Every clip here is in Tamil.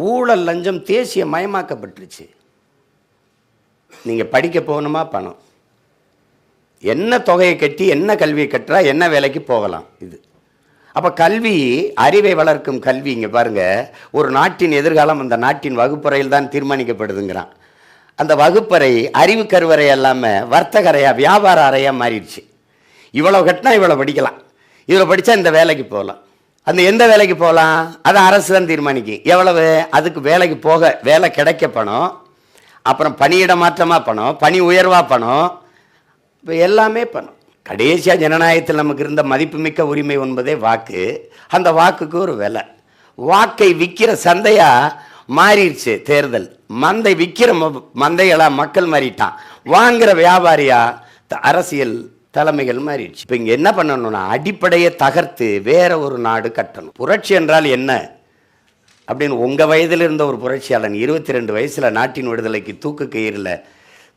ஊழல் லஞ்சம் தேசிய மயமாக்கப்பட்டுருச்சு. நீங்கள் படிக்க போகணுமா பணம், என்ன தொகையை கட்டி என்ன கல்வியை கட்டுறா என்ன வேலைக்கு போகலாம். இது அப்போ கல்வி அறிவை வளர்க்கும் கல்வி. இங்கே பாருங்கள், ஒரு நாட்டின் எதிர்காலம் அந்த நாட்டின் வகுப்பறையில் தான் தீர்மானிக்கப்படுதுங்கிறான். அந்த வகுப்பறை அறிவு கருவறை இல்லாமல் வர்த்தக அறையாக வியாபார அறையாக மாறிடுச்சு. இவ்வளோ கட்டினா இவ்வளோ படிக்கலாம், இவ்வளோ படித்தா இந்த வேலைக்கு போகலாம். அந்த எந்த வேலைக்கு போகலாம் அதை அரசு தான் தீர்மானிக்கும். எவ்வளவு அதுக்கு வேலைக்கு போக வேலை கிடைக்க பணம், அப்புறம் பணியிட மாற்றமாக பணம், பணி உயர்வாக பணம், இப்போ எல்லாமே பணம். கடைசியாக ஜனநாயகத்தில் நமக்கு இருந்த மதிப்புமிக்க உரிமை என்பதே வாக்கு. அந்த வாக்குக்கு ஒரு விலை. வாக்கை விற்கிற சந்தையாக மாறிடுச்சு தேர்தல். மந்தை விற்கிற மந்தைகளாக மக்கள் மாறிட்டான். வாங்குகிற வியாபாரியாக அரசியல் தலைமைகள் மாறிடுச்சு. இப்போ இங்கே என்ன பண்ணணும்னா அடிப்படையை தகர்த்து வேற ஒரு நாடு கட்டணும். புரட்சி என்றால் என்ன அப்படின்னு உங்கள் வயதில் இருந்த ஒரு புரட்சியாளன் 22 வயசில் நாட்டின் விடுதலைக்கு தூக்கு கயிறில்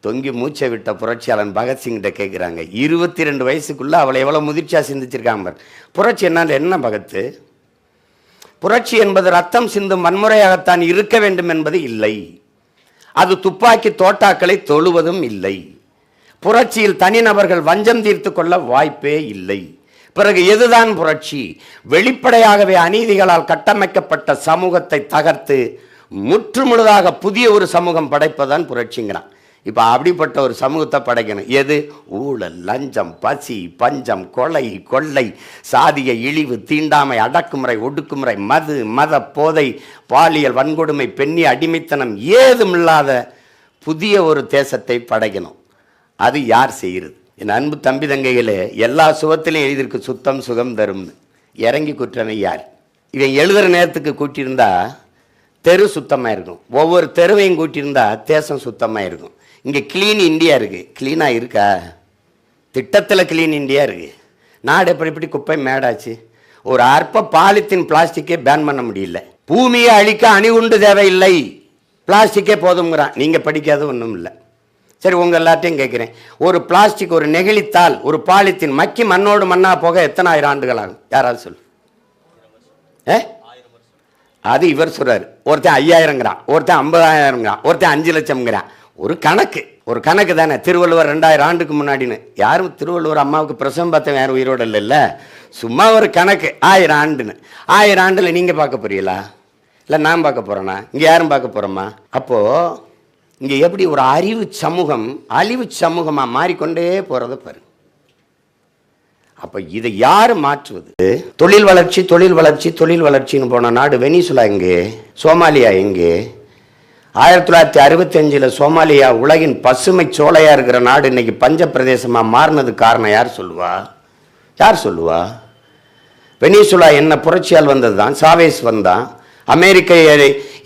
தொங்கி மூச்சை விட்ட புரட்சியாளன் பகத்சிங்கிட்ட கேட்குறாங்க. 22 வயசுக்குள்ளே அவளை எவ்வளோ முதிர்ச்சியாக சிந்திச்சிருக்காங்க. புரட்சி என்னால் என்ன பகத்து? புரட்சி என்பது ரத்தம் சிந்தும் வன்முறையாகத்தான் இருக்க வேண்டும் என்பது இல்லை. அது துப்பாக்கி தோட்டாக்களை தொழுவதும் இல்லை. புரட்சியில் தனிநபர்கள் வஞ்சம் தீர்த்து கொள்ள வாய்ப்பே இல்லை. பிறகு எதுதான் புரட்சி? வெளிப்படையாகவே அநீதிகளால் கட்டமைக்கப்பட்ட சமூகத்தை தகர்த்து முற்றுமுழுதாக புதிய ஒரு சமூகம் படைப்பதான் புரட்சிங்கிறான். இப்போ அப்படிப்பட்ட ஒரு சமூகத்தை படைக்கணும். எது? ஊழல், லஞ்சம், பசி, பஞ்சம், கொலை, கொள்ளை, சாதிய இழிவு, தீண்டாமை, அடக்குமுறை, ஒடுக்குமுறை, மது, மத போதை, பாலியல் வன்கொடுமை, பெண்ணிய அடிமைத்தனம் ஏதுமில்லாத புதிய ஒரு தேசத்தை படைக்கணும். அது யார் செய்கிறது? என் அன்பு தம்பி தங்கைகளே, எல்லா சுகத்திலையும் எழுதியிருக்கு சுத்தம் சுகம் தரும்னு. இறங்கி குற்றமை யார்? இவன் எழுதுகிற நேரத்துக்கு கூட்டியிருந்தா தெரு சுத்தமாக இருக்கும். ஒவ்வொரு தெருவையும் கூட்டியிருந்தா தேசம் சுத்தமாக இருக்கும். இங்கே கிளீன் இந்தியா இருக்குது. க்ளீனாக இருக்கா? திட்டத்தில் கிளீன் இந்தியா இருக்குது. நாடு எப்படி குப்பை மேடாச்சு. ஒரு அற்ப பாலித்தீன் பிளாஸ்டிக்கே பேன் பண்ண முடியல. பூமியை அழிக்க அணிகுண்டு தேவையில்லை, பிளாஸ்டிக்கே போதுங்கிறான். நீங்கள் படிக்காத ஒன்றும் இல்லை. சரி, உங்கள் எல்லாத்தையும் கேட்குறேன், ஒரு பிளாஸ்டிக், ஒரு நெகிழித்தாள், ஒரு பாலித்தீன் மக்கி மண்ணோடு மண்ணாக போக எத்தனை ஆயிரம் ஆண்டுகள் ஆகும்? யாராவது சொல்லு. அது இவர் சொல்கிறார். ஒருத்தன் 5000ங்கிறான், ஒருத்தன் 50,000ங்கிறான், ஒருத்தன் 5 லட்சம்ங்கிறான். ஒரு கணக்கு தானே. திருவள்ளுவர் 2000 ஆண்டுக்கு முன்னாடின்னு. யாரும் திருவள்ளுவர் அம்மாவுக்கு பிரசவம் பார்த்தவன் யாரும் உயிரோடு இல்லைல்ல. சும்மா ஒரு கணக்கு. 1000 ஆண்டுன்னு. 1000 ஆண்டில் நீங்கள் பார்க்க போறீங்களா? இல்லை நான் பார்க்க போகிறேன்னா? இங்கே யாரும் பார்க்க போகிறோமா? அப்போது இங்கே எப்படி ஒரு அறிவு சமூகம் அழிவு சமூகமாக மாறிக்கொண்டே போகிறத பாரு. அப்போ இதை யார் மாற்றுவது? தொழில் வளர்ச்சி தொழில் வளர்ச்சி தொழில் வளர்ச்சின்னு போன நாடு வெனிசுலா எங்கே? சோமாலியா எங்கே? 1965 சோமாலியா உலகின் பசுமை சோலையாக இருக்கிற நாடு இன்னைக்கு பஞ்ச பிரதேசமாக மாறினது காரணம் யார் சொல்லுவா? யார் சொல்லுவா? வெனிசுலா என்ன புரட்சியால் வந்தது தான். சாவேஸ் வந்தான். அமெரிக்க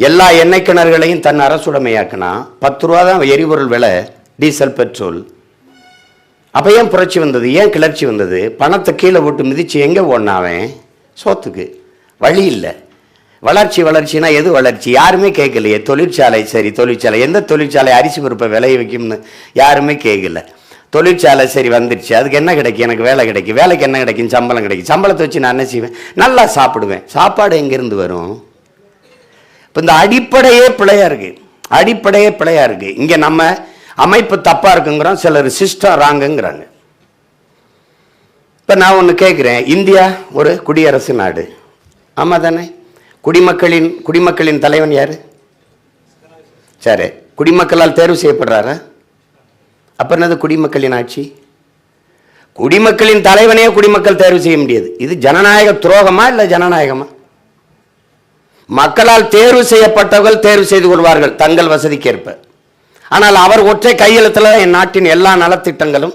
எல்லா எண்ணெய் கிணறுகளையும் தன் அரசுடைமையாக்கினா. 10 ரூபா தான் எரிபொருள் விலை, டீசல், பெட்ரோல். அப்போ ஏன் புரட்சி வந்தது? ஏன் கிளர்ச்சி வந்தது? பணத்தை கீழே போட்டு மிதிச்சு எங்கே ஓடினாவன்? சோத்துக்கு வழி இல்லை. வளர்ச்சி வளர்ச்சினா எது வளர்ச்சி? யாருமே கேட்கலையே. தொழிற்சாலை, சரி தொழிற்சாலை, எந்த தொழிற்சாலை அரிசி பருப்பை விளைய வைக்கும்னு யாருமே கேட்கல. தொழிற்சாலை சரி வந்துடுச்சு, அதுக்கு என்ன கிடைக்கும்? எனக்கு வேலை கிடைக்கும். வேலைக்கு என்ன கிடைக்கும்? சம்பளம் கிடைக்கும். சம்பளத்தை வச்சு நான் என்ன செய்வேன்? நல்லா சாப்பிடுவேன். சாப்பாடு எங்கேருந்து வரும்? இப்போ இந்த அடிப்படையே பிழையா இருக்கு. அடிப்படையே பிழையா இருக்கு. இங்கே நம்ம அமைப்பு தப்பாக இருக்குங்கிறோம், சிலர் சிஸ்டம் ராங்குங்கிறாங்க. இப்போ நான் ஒன்று கேட்குறேன், இந்தியா ஒரு குடியரசு நாடு, ஆமாம் தானே? குடிமக்களின் தலைவன் யார்? சரி, குடிமக்களால் தேர்வு செய்யப்படுறாரா? அப்போ என்னது குடிமக்களின் ஆட்சி? குடிமக்களின் தலைவனையே குடிமக்கள் தேர்வு செய்ய முடியாது. இது ஜனநாயக துரோகமா இல்லை ஜனநாயகமா? மக்களால் தேர்வு செய்யப்பட்டவர்கள் தேர்வு செய்து கொள்வார்கள் தங்கள் வசதிக்கேற்ப. ஆனால் அவர் ஒற்றை கையெழுத்தில் என் நாட்டின் எல்லா நலத்திட்டங்களும்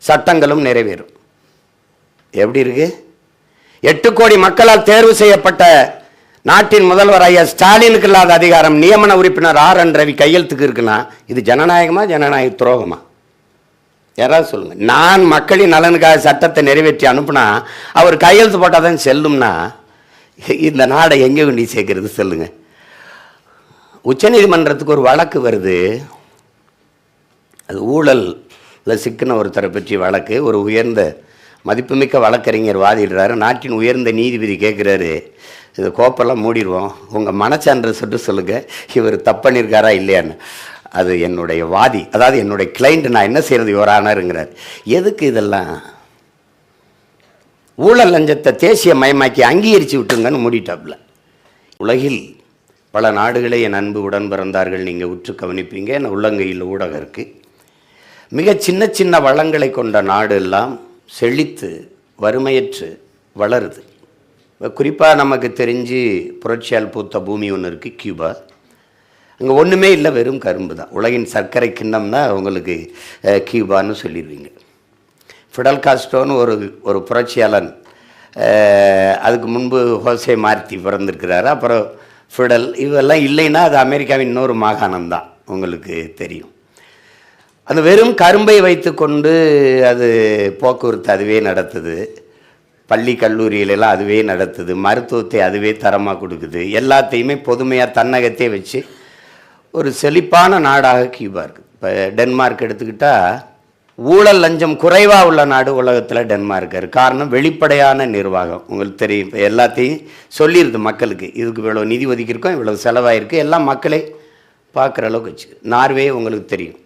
சட்டங்களும் நிறைவேறும். எப்படி இருக்கு? 8 கோடி மக்களால் தேர்வு செய்யப்பட்ட நாட்டின் முதல்வர் ஐயா ஸ்டாலினுக்கு இல்லாத அதிகாரம் நியமன உறுப்பினர் RN ரவி கையெழுத்துக்கு இருக்குன்னா இது ஜனநாயகமா ஜனநாயக துரோகமா? யாராவது சொல்லுங்க. நான் மக்களின் நலனுக்காக சட்டத்தை நிறைவேற்றி அனுப்புனா அவர் கையெழுத்து போட்டால் தான் செல்லும்னா இந்த நாடை எங்கே கொண்டு சேர்க்கிறது சொல்லுங்க. உச்சநீதிமன்றத்துக்கு ஒரு வழக்கு வருது. அது ஊழலில் சிக்கின ஒருத்தரை பற்றி வழக்கு. ஒரு உயர்ந்த மதிப்புமிக்க வழக்கறிஞர் வாதிடுறாரு, நாட்டின் உயர்ந்த நீதிபதி கேட்குறாரு, இந்த கோப்பெல்லாம் மூடிடுவோம், உங்கள் மனச்சான்று சொல்லுங்கள், இவர் தப்பு பண்ணியிருக்காரா இல்லையான்னு. அது என்னுடைய வாதி, அதாவது என்னுடைய கிளைண்ட், நான் என்ன செய்கிறது யுவர் ஆனருங்கிறார். எதுக்கு இதெல்லாம்? ஊழல் லஞ்சத்தை தேசிய மயமாக்கி அங்கீகரித்து விட்டுங்கன்னு மூடிட்டாப்புல. உலகில் பல நாடுகளே என் அன்பு உடன் பிறந்தார்கள், நீங்கள் உற்று கவனிப்பீங்க, என் உள்ளங்கையில் ஊடகம் இருக்குது. மிக சின்ன சின்ன வளங்களை கொண்ட நாடு எல்லாம் செழித்து வறுமையற்று வளருது. குறிப்பாக நமக்கு தெரிஞ்சு புரட்சியால் பூத்த பூமி ஒன்று இருக்குது, கியூபா. அங்கே ஒன்றுமே இல்லை, வெறும் கரும்பு தான். உலகின் சர்க்கரை கிண்ணம்னா உங்களுக்கு கியூபான்னு சொல்லிடுவீங்க. ஃபிடல் காஸ்ட்ரோன்னு ஒரு புரட்சியாளன், அதுக்கு முன்பு ஹோசே மார்த்தி பிறந்திருக்கிறாரு, அப்புறம் ஃபிடல், இவெல்லாம் இல்லைன்னா அது அமெரிக்காவின் இன்னொரு மாகாணம்தான், உங்களுக்கு தெரியும். அந்த வெறும் கரும்பை வைத்து கொண்டு அது போக்குவரத்து அதுவே நடத்துது, பள்ளி கல்லூரியிலெல்லாம் அதுவே நடத்துது, மருத்துவத்தை அதுவே தரமாக கொடுக்குது, எல்லாத்தையுமே பொதுமையாக தன்னகத்தே வச்சு ஒரு செழிப்பான நாடாக கியூபா இருக்குது. இப்போ டென்மார்க் எடுத்துக்கிட்டால் ஊழல் லஞ்சம் குறைவாக உள்ள நாடு உலகத்தில் டென்மார்க் இருக்குது. காரணம் வெளிப்படையான நிர்வாகம். உங்களுக்கு தெரியும், இப்போ எல்லாத்தையும் சொல்லிடுது மக்களுக்கு, இதுக்கு இவ்வளோ நிதி ஒதுக்கியிருக்கோம், இவ்வளோ செலவாயிருக்கு, எல்லாம் மக்களே பார்க்குற அளவுக்கு வச்சு. நார்வே உங்களுக்கு தெரியும்,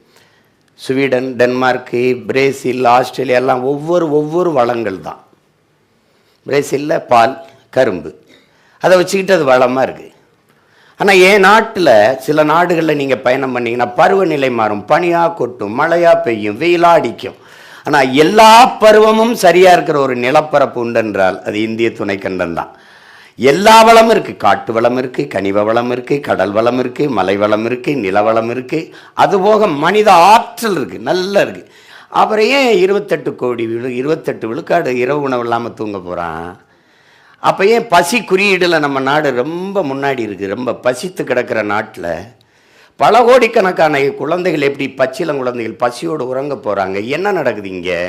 ஸ்வீடன், டென்மார்க்கு, பிரேசில், ஆஸ்திரேலியா எல்லாம் ஒவ்வொரு வளங்கள் தான். பிரேசிலில் பால், கரும்பு, அதை வச்சுக்கிட்டு அது வளமாக இருக்குது. ஆனால் என் நாட்டில் சில நாடுகளில் நீங்கள் பயணம் பண்ணிங்கன்னா பருவநிலை மாறும், பனியாக கொட்டும், மழையாக பெய்யும், வெயிலாக அடிக்கும். ஆனால் எல்லா பருவமும் சரியாக இருக்கிற ஒரு நிலப்பரப்பு உண்டென்றால் அது இந்திய துணைக்கண்டம் தான். எல்லா வளமும் இருக்குது, காட்டு வளம் இருக்குது, கனிவ வளம் இருக்குது, கடல் வளம் இருக்குது, மலை வளம் இருக்குது, நிலவளம் இருக்குது, அதுபோக மனித ஆற்றல் இருக்குது, நல்லா இருக்குது. அப்புறம் ஏன் 28 விழுக்காடு இரவு உணவு இல்லாமல் தூங்க போகிறான்? அப்போ ஏன் பசி குறியீடில் நம்ம நாடு ரொம்ப முன்னாடி இருக்குது? ரொம்ப பசித்து கிடக்கிற நாட்டில் பல கோடிக்கணக்கான குழந்தைகள் எப்படி பச்சிளங்குழந்தைகள் பசியோடு உறங்க போகிறாங்க? என்ன நடக்குது இங்கே?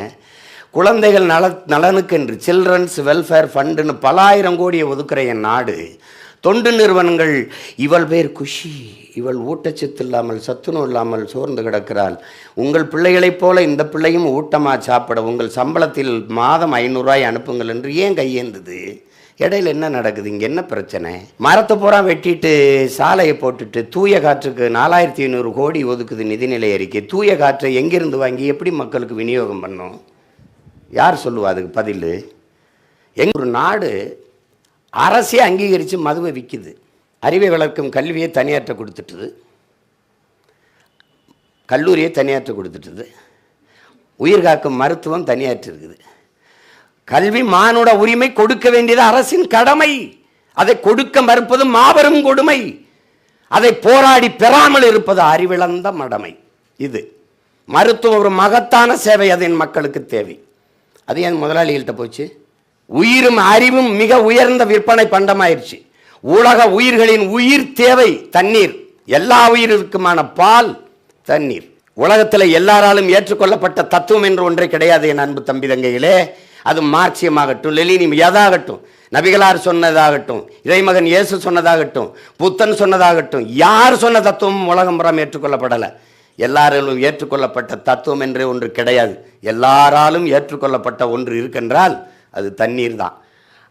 குழந்தைகள் நலனுக்கென்று சில்ட்ரன்ஸ் வெல்ஃபேர் ஃபண்டுன்னு பல ஆயிரம் கோடியை ஒதுக்குற என் நாடு, தொண்டு நிறுவனங்கள் இவள் பேர் குஷி, இவள் ஊட்டச்சத்து இல்லாமல் சத்துணவு இல்லாமல் சோர்ந்து கிடக்கிறாள், உங்கள் பிள்ளைகளைப் போல இந்த பிள்ளையும் ஊட்டமாக சாப்பிட உங்கள் சம்பளத்தில் மாதம் 500 ரூபாய் அனுப்புங்கள் என்று ஏன் கையேந்தது? இடையில என்ன நடக்குது? இங்கே என்ன பிரச்சனை? மரத்தை பூரா வெட்டிட்டு சாலையை போட்டுட்டு தூய காற்றுக்கு 4500 கோடி ஒதுக்குது நிதிநிலை அறிக்கை. தூய காற்றை எங்கிருந்து வாங்கி எப்படி மக்களுக்கு விநியோகம் பண்ணும்? யார் சொல்லுவா அதுக்கு பதில்? ஒரு நாடு அரசே அங்கீகரித்து மதுவை விற்கிது, அறிவை வளர்க்கும் கல்வியை தனியாற்ற கொடுத்துட்டுது, கல்லூரியை தனியாற்ற கொடுத்துட்டுது, உயிர் காக்கும் மருத்துவம் தனியாற்று இருக்குது. கல்வி மானுட உரிமை கொடுக்க வேண்டியது அரசின் கடமை. அதை கொடுக்க மறுப்பது மாபெரும் கொடுமை. அதை போராடி பெறாமல் இருப்பது அறிவிழந்த மடமை. இது மருத்துவம் ஒரு மகத்தான சேவை, அது என் மக்களுக்கு தேவை. அது என் முதலாளிகள்கிட்ட போச்சு. உயிரும் அறிவும் மிக உயர்ந்த விற்பனை பண்டமாயிருச்சு. உலக உயிர்களின் உயிர் தேவை தண்ணீர். எல்லா உயிருக்குமான பால் தண்ணீர். உலகத்தில் எல்லாராலும் ஏற்றுக்கொள்ளப்பட்ட தத்துவம் என்று ஒன்றே கிடையாது என் அன்பு தம்பி தங்கைகளே. அது மார்க்சியமாகட்டும், லெனின் எதாகட்டும், நபிகளார் சொன்னதாகட்டும், இறைமகன் இயேசு சொன்னதாகட்டும், புத்தன் சொன்னதாகட்டும், யார் சொன்ன தத்துவமும் உலகம் புறம் ஏற்றுக்கொள்ளப்படலை. எல்லாராலும் ஏற்றுக்கொள்ளப்பட்ட தத்துவம் என்றே ஒன்று கிடையாது. எல்லாராலும் ஏற்றுக்கொள்ளப்பட்ட ஒன்று இருக்கின்றால் அது தண்ணீர் தான்.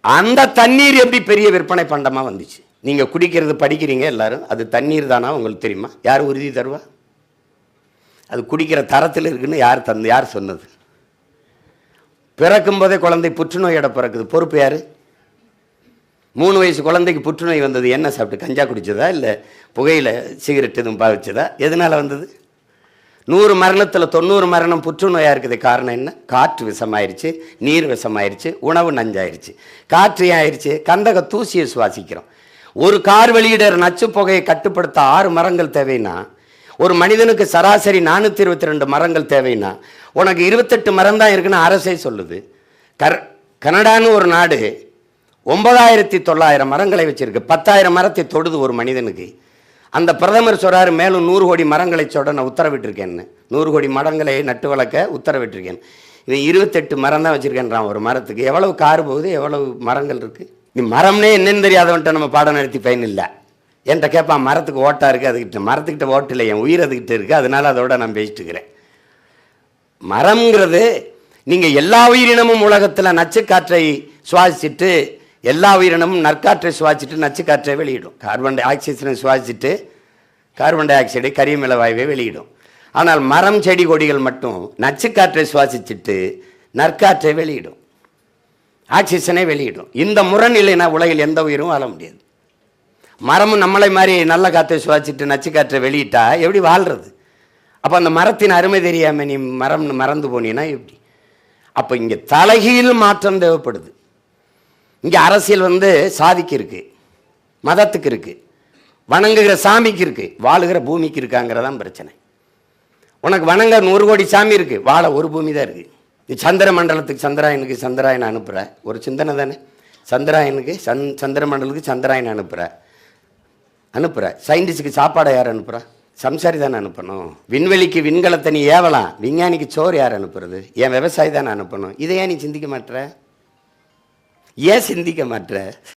அந்த தண்ணீர் எப்படி பெரிய விற்பனை பண்டமாக வந்துச்சு? நீங்கள் குடிக்கிறது படிக்கிறீங்க எல்லாரும், அது தண்ணீர் தானா உங்களுக்கு தெரியுமா? யார் உறுதி தருவா? அது குடிக்கிற தரத்தில் இருக்குன்னு யார் சொன்னது? பிறக்கும் போதே குழந்தை புற்றுநோயோட பிறக்குது, பொறுப்பு யார்? 3 வயசு குழந்தைக்கு புற்றுநோய் வந்தது என்ன சாப்பிட்டு? கஞ்சா குடிச்சதா, இல்லை புகையில் சிகரெட் எதுவும் பாவிச்சதா? எதனால் வந்தது? 100 மரணத்தில் 90 மரணம் புற்றுநோயாக இருக்குது. காரணம் என்ன? காற்று விஷமாயிருச்சு, நீர் விஷமாயிருச்சு, உணவு நஞ்சாயிருச்சு. காற்று ஏன் ஆயிடுச்சு? கந்தக தூசியை சுவாசிக்கிறோம். ஒரு கார் வெளியிடற நச்சு புகையை கட்டுப்படுத்த 6 மரங்கள் தேவைன்னா, ஒரு மனிதனுக்கு சராசரி 422 மரங்கள் தேவைன்னா, உனக்கு 28 மரம் தான் இருக்குன்னு அரசே சொல்லுது. கனடான்னு ஒரு நாடு 9900 மரங்களை வச்சிருக்கு. 10,000 மரத்தை தொடுது ஒரு மனிதனுக்கு. அந்த பிரதமர் சொல்றாரு, மேலும் 100 கோடி மரங்களை சொட நான் உத்தரவிட்டிருக்கேன்னு. 100 கோடி மரங்களை நட்டு வளர்க்க உத்தரவிட்டிருக்கேன். இவன் 28 மரம் தான் வச்சிருக்கேன்றான் ஒரு மரத்துக்கு. எவ்வளவு கார் போகுது, எவ்வளவு மரங்கள் இருக்கு? நீ மரம்னே என்னன்னு தெரியாதவன்ட்ட நம்ம பாடம் நடத்தி பயன் இல்லை. என்கிட்ட கேட்பான், மரத்துக்கு ஓட்டா இருக்குது, அதுக்கிட்ட மரத்துக்கிட்ட ஓட்டு இல்லை, என் உயிர் அதுக்கிட்ட இருக்குது, அதனால அதோட நான் பேசிட்டு இருக்கிறேன். மரம்ங்கிறது நீங்கள் எல்லா உயிரினமும் உலகத்தில் நச்சுக்காற்றை சுவாசிச்சுட்டு, எல்லா உயிரினமும் நற்காற்றை சுவாசிச்சுட்டு நச்சுக்காற்றை வெளியிடும். கார்பன் டை ஆக்சிஜனை சுவாசிச்சுட்டு கார்பன் டை ஆக்சைடை கரியமில வாயுவை வெளியிடும். ஆனால் மரம் செடி கொடிகள் மட்டும் நச்சுக்காற்றை சுவாசிச்சுட்டு நற்காற்றை வெளியிடும், ஆக்சிஜனை வெளியிடும். இந்த முரண் இல்லைன்னா உலகில் எந்த உயிரும் வாழ முடியாது. மரமும் நம்மளை மாதிரி நல்ல காற்றை சுவாசிச்சுட்டு நச்சுக்காற்றை வெளியிட்டா எப்படி வாழ்றது? அப்போ அந்த மரத்தின் அருமை தெரியாமல் நீ மறந்து போனீன்னா எப்படி? அப்போ இங்கே தலைகீழ் மாற்றம் தேவைப்படுது. இங்கே அரசியல் சாதிக்கு இருக்கு, மதத்துக்கு இருக்கு, வணங்குகிற சாமிக்கு இருக்கு, வாழுகிற பூமிக்கு இருக்காங்கிறதான் பிரச்சனை. உனக்கு வணங்க 100 கோடி சாமி இருக்கு, வாழ ஒரு பூமி தான் இருக்கு. நீ சந்திர மண்டலத்துக்கு சந்திராயனை அனுப்புற, ஒரு சிந்தனை தானே. சந்திராயனுக்கு சந்திர மண்டலத்துக்கு சந்திராயனை அனுப்புற. சயின்டிஸ்டுக்கு சாப்பாடை யார் அனுப்புறா? சம்சாரி தானே அனுப்பணும். விண்வெளிக்கு விண்கலத்தை நீ ஏவலாம், விஞ்ஞானிக்கு சோறு யார் அனுப்புறது? ஏன் விவசாயி தானே அனுப்பணும். இதை ஏன் நீ சிந்திக்க மாட்ற? ஏன் சிந்திக்க மாட்ற?